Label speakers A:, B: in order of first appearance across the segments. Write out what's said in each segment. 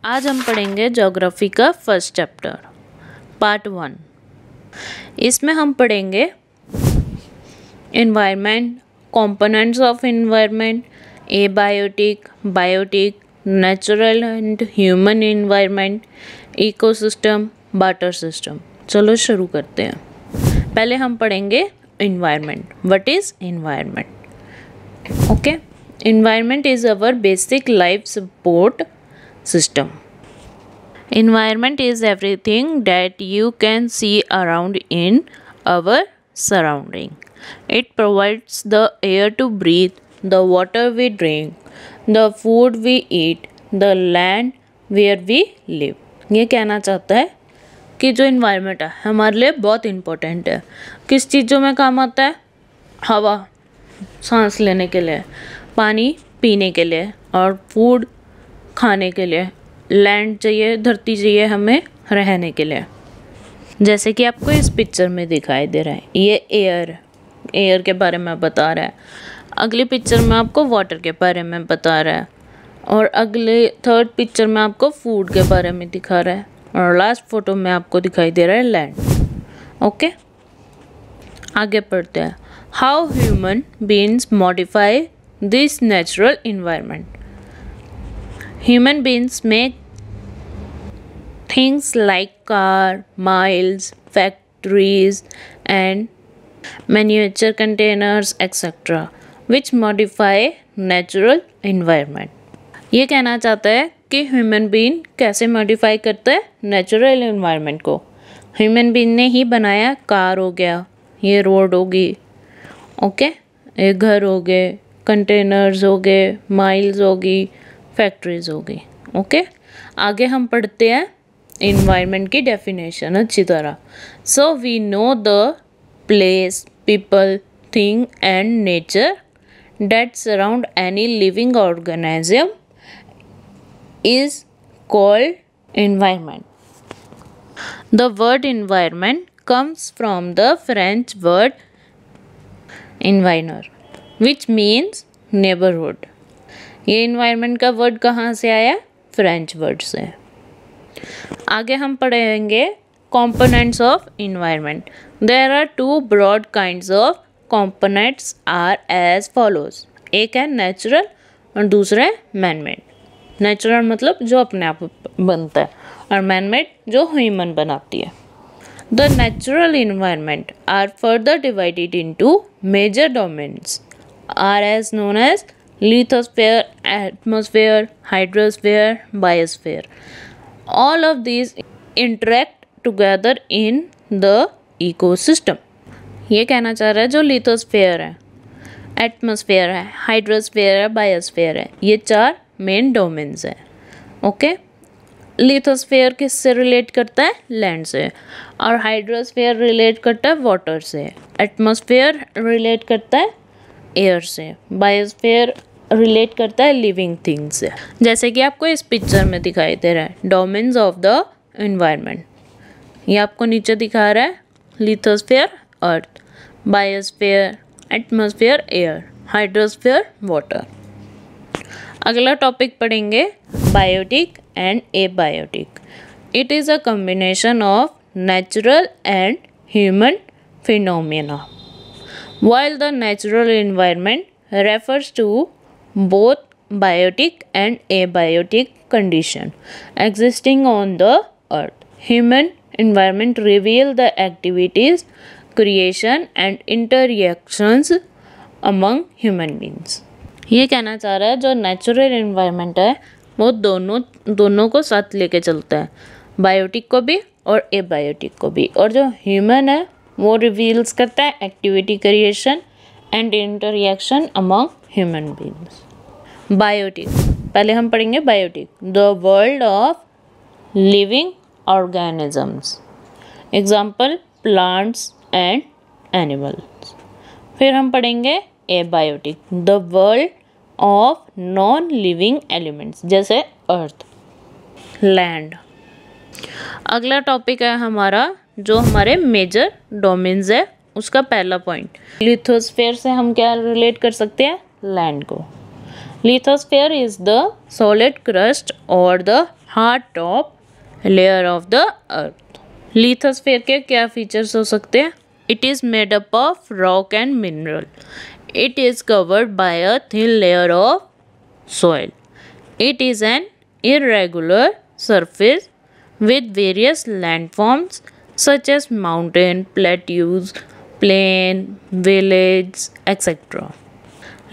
A: आज हम पढ़ेंगे ज्योग्राफी का फर्स्ट चैप्टर पार्ट 1। इसमें हम पढ़ेंगे environment, components of environment, abiotic, biotic, natural and human environment, ecosystem, water system. चलो शुरू करते हैं। पहले हम पढ़ेंगे एनवायरनमेंट। What is environment? Okay, environment is our basic life support system. Environment is everything that you can see around in our surrounding. It provides the air to breathe, the water we drink, the food we eat, the land where we live. ये कहना चाहता है कि जो environment है हमारे लिए बहुत इम्पोर्टेंट है। किस चीज़ों में काम आता है? हवा सांस लेने के लिए, पानी पीने के लिए और फूड खाने के लिए, लैंड चाहिए, धरती चाहिए हमें रहने के लिए। जैसे कि आपको इस पिक्चर में दिखाई दे रहा है, ये एयर के बारे में बता रहा है। अगली पिक्चर में आपको वाटर के बारे में बता रहा है और अगले थर्ड पिक्चर में आपको फूड के बारे में दिखा रहा है और लास्ट फोटो में आपको दिखाई दे रहा है लैंड। ओके, आगे पढ़ते हैं। How human beings modify this natural environment. Human beings make things like car, miles, factories and manufacture containers etc. which modify natural environment. ये कहना चाहता है कि ह्यूमन बीइंग कैसे मॉडिफाई करता है नेचुरल एनवायरनमेंट को। ह्यूमन बीइंग ने ही बनाया, कार हो गया, ये रोड होगी, ओके, ये घर हो गए, कंटेनर्स हो गए, माइल्स होगी, फैक्ट्रीज होगी। ओके, आगे हम पढ़ते हैं इन्वायरमेंट की डेफिनेशन अच्छी तरह। So we know the place, people, thing and nature that surround any living organism is called environment. The word environment comes from the French word environner which means neighborhood। ये environment का word कहाँ से आया? French word से। आगे हम पढ़ेंगे components of environment. There are two broad kinds of components are as follows. एक है नेचुरल और दूसरा है मैनमेड। नेचुरल मतलब जो अपने आप बनता है और मैनमेड जो ह्यूमन बनाती है। The natural environment are further divided into major domains are as known as lithosphere, atmosphere, hydrosphere, biosphere. All of these interact together in the ecosystem. ये कहना चाह रहा है जो लिथोस्फेयर है, एटमॉस्फेयर है, हाइड्रोस्फेयर है, बायोस्फेयर है, ये चार मेन डोमेन्स हैं। ओके, लिथोस्फेयर किससे रिलेट करता है? लैंड से। और हाइड्रोस्फेयर रिलेट करता है वाटर से। एटमॉस्फेयर रिलेट करता है एयर से। बायोस्फेयर रिलेट करता है लिविंग थिंग्स से। जैसे कि आपको इस पिक्चर में दिखाई दे रहा है डोमेन्स ऑफ द एनवायरनमेंट। ये आपको नीचे दिखा रहा है lithosphere earth, biosphere atmosphere air, hydrosphere water. अगला टॉपिक पढ़ेंगे biotic and abiotic. It is a combination of natural and human phenomena. While the natural environment refers to both biotic and abiotic condition existing on the earth, human environment reveal the activities, creation and interactions among human beings। ये कहना चाह रहा है जो natural environment है वो दोनों को साथ लेके चलता है, बायोटिक को भी और एबायोटिक को भी। और जो ह्यूमन है वो रिवील्स करता है activity, creation and interaction among human beings. Biotic, पहले हम पढ़ेंगे biotic, the world of living organisms, example plants and animals. फिर हम पढ़ेंगे abiotic, the world of non living elements जैसे अर्थ, लैंड। अगला टॉपिक है हमारा जो हमारे मेजर डोमेन्स है उसका पहला पॉइंट। लिथोस्फेयर से हम क्या रिलेट कर सकते हैं? लैंड को। Lithosphere is the solid crust or the hard top layer of the earth. Lithosphere के क्या फीचर्स हो सकते हैं? It is made up of rock and mineral. It is covered by a thin layer of soil. It is an irregular surface with various landforms such as mountain, plateaus, plain, villages, etc.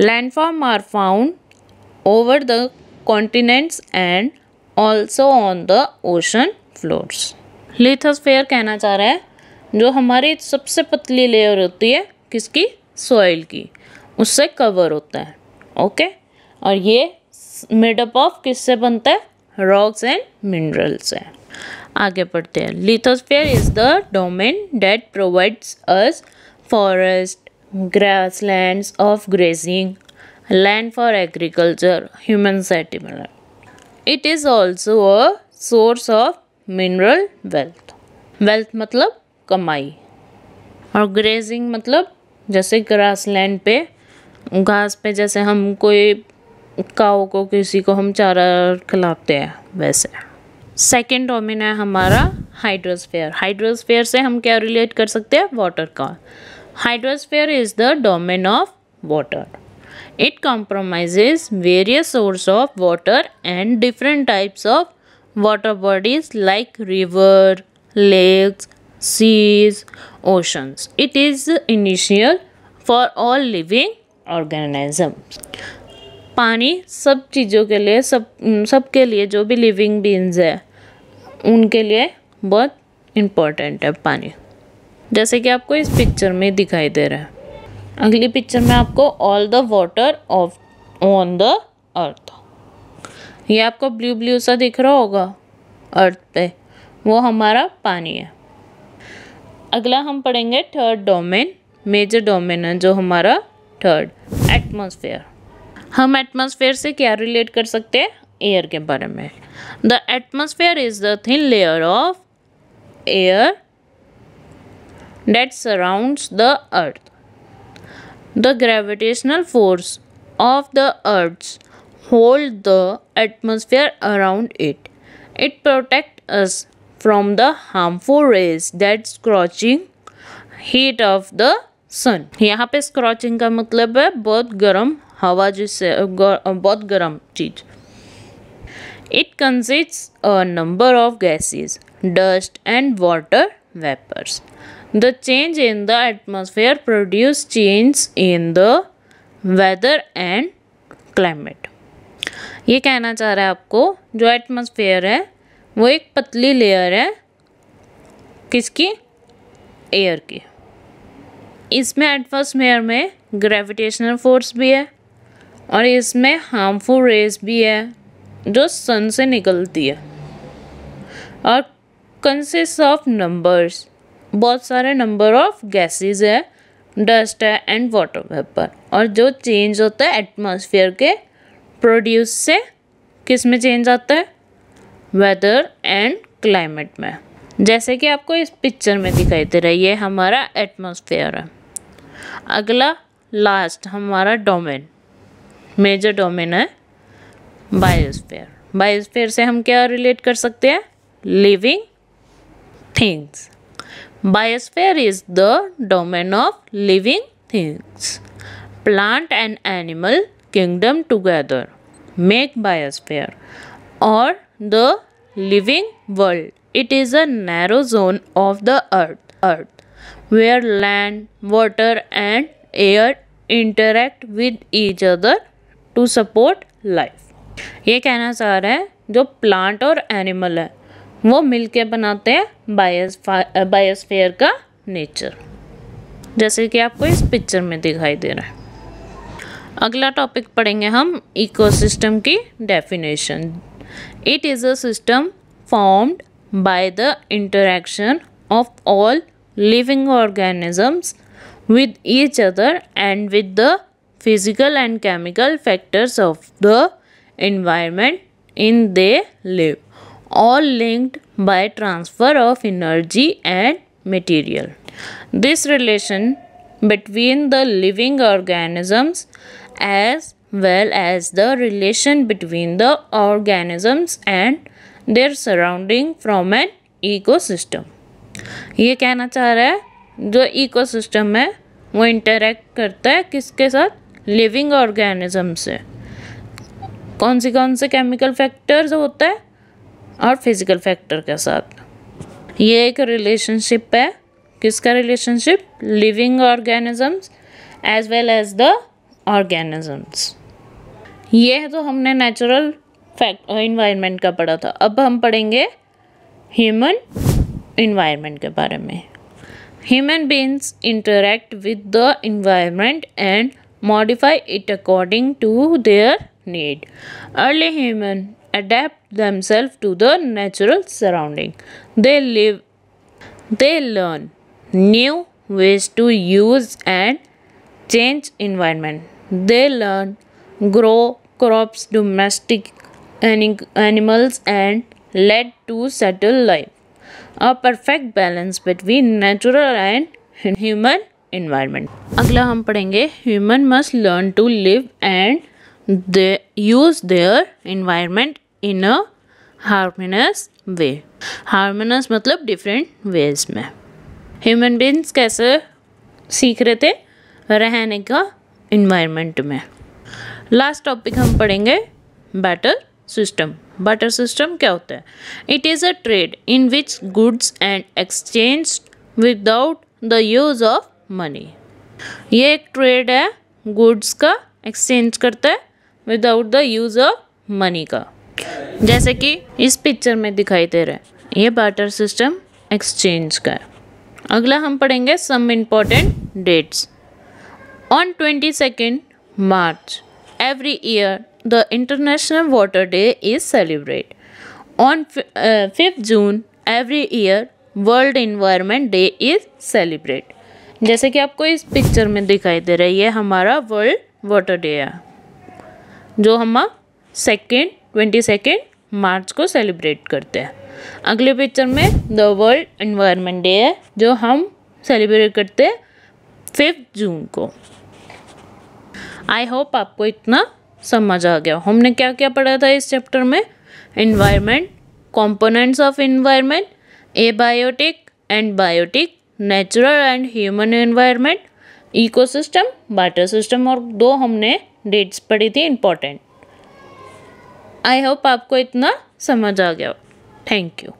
A: Landforms are found over the continents and also on the ocean floors. Lithosphere कहना चाह रहा है जो हमारी सबसे पतली layer होती है किसकी? सॉइल की, उससे कवर होता है। ओके और ये मेडअप ऑफ किससे बनता है? रॉक्स एंड मिनरल्स से। आगे पढ़ते हैं। Lithosphere is the domain that provides us forest, grasslands of grazing, land for agriculture, human settlement. It is also a source of mineral wealth. Wealth मतलब कमाई, और ग्रेजिंग मतलब जैसे ग्रासलैंड पे घास पे जैसे हम कोई काऊ को किसी को हम चारा खिलाते हैं वैसे। सेकेंड डोमेन है हमारा हाइड्रोस्फीयर। हाइड्रोस्फीयर से हम क्या रिलेट कर सकते हैं? वाटर का। Hydrosphere is the domain of water. It compromises various sources of water and different types of water bodies like river, lakes, seas, oceans. It is initial for all living organisms. पानी सब चीज़ों के लिए सब के लिए जो भी लिविंग बीइंग्स है उनके लिए बहुत इम्पोर्टेंट है पानी, जैसे कि आपको इस पिक्चर में दिखाई दे रहा है। अगली पिक्चर में आपको all the water of on the earth, ये आपको ब्लू ब्लू सा दिख रहा होगा अर्थ पे, वो हमारा पानी है। अगला हम पढ़ेंगे थर्ड डोमेन, मेजर डोमेन है जो हमारा थर्ड, एटमॉस्फेयर। हम एटमॉस्फेयर से क्या रिलेट कर सकते हैं? एयर के बारे में। The atmosphere is the thin layer of air that surrounds the earth. The gravitational force of the earth hold the atmosphere around it. It protect us from the harmful rays that scorching heat of the sun. यहाँ पे scorching का मतलब है बहुत गर्म हवा, जिससे बहुत गर्म चीज। It consists a number of gases, dust and water vapours. The change in the atmosphere produce change in the weather and climate. ये कहना चाह रहा है आपको जो एटमॉस्फेयर है वो एक पतली लेयर है किसकी? एयर की। इसमें एटमॉस्फेयर में ग्रेविटेशनल फोर्स भी है और इसमें हार्मफुल रेज भी है जो सन से निकलती है, और कंसिस्ट ऑफ नंबर्स, बहुत सारे नंबर ऑफ गैसेस है, डस्ट है एंड वाटर वेपर। और जो चेंज होता है एटमॉस्फेयर के प्रोड्यूस से किस में चेंज आता है? वेदर एंड क्लाइमेट में, जैसे कि आपको इस पिक्चर में दिखाई दे रहा है, ये हमारा एटमॉस्फेयर है। अगला लास्ट हमारा डोमेन, मेजर डोमेन है बायोस्फीयर। बायोस्फीयर से हम क्या रिलेट कर सकते हैं? Living things. Biosphere is the domain of living things. Plant and animal kingdom together make biosphere और the living world. It is a narrow zone of the earth where land, water and air interact with each other to support life। ये कहना चाह रहा है जो plant और animal है वो मिलके बनाते हैं बायोस्फीयर का नेचर, जैसे कि आपको इस पिक्चर में दिखाई दे रहा है। अगला टॉपिक पढ़ेंगे हम इकोसिस्टम की definition. It is a system formed by the interaction of all living organisms with each other and with the physical and chemical factors of the environment in they live, all linked by transfer of energy and material. This relation between the living organisms as well as the relation between the organisms and their surrounding from an ecosystem. ये कहना चाह रहा है जो ecosystem है वो interact करता है किसके साथ, लिविंग ऑर्गेनिज्म से। कौन से केमिकल फैक्टर्स होता है और फिजिकल फैक्टर के साथ। ये एक रिलेशनशिप है, किसका relationship, living organisms as well as the organisms. ये है तो हमने नेचुरल इन्वायरमेंट का पढ़ा था। अब हम पढ़ेंगे ह्यूमन इन्वायरमेंट के बारे में। Human beings interact with the environment and modify it according to their need. Early human adapt themselves to the natural surrounding. They learn new ways to use and change environment. They learn grow crops, domestic animals and lead to settle life. A perfect balance between natural and human environment. अगला हम पढ़ेंगे human must learn to live and they use their environment in a harmonious way. Harmonious मतलब different ways में। Human beings कैसे सीख रहे थे रहने का environment में। लास्ट टॉपिक हम पढ़ेंगे barter system। barter system क्या होता है? It is a trade in which goods and exchanged without the use of money. ये एक ट्रेड है, गुड्स का एक्सचेंज करता है without the use of money का, जैसे कि इस पिक्चर में दिखाई दे रहा है। ये बार्टर सिस्टम एक्सचेंज का है। अगला हम पढ़ेंगे some important dates. On 22 March every year the international water day is celebrate. On 5 June every year world environment day is celebrate. जैसे कि आपको इस पिक्चर में दिखाई दे रहा है, ये हमारा वर्ल्ड वाटर डे है जो हम 22 मार्च को सेलिब्रेट करते हैं। अगले पिक्चर में द वर्ल्ड एनवायरनमेंट डे है जो हम सेलिब्रेट करते हैं 5 जून को। आई होप आपको इतना समझ आ गया। हमने क्या क्या पढ़ा था इस चैप्टर में? Environment, components of environment, abiotic and biotic, natural and human environment, ecosystem, barter system और 2 हमने डेट्स पढ़ी थी इंपॉर्टेंट। आई होप आपको इतना समझ आ गया। Thank you.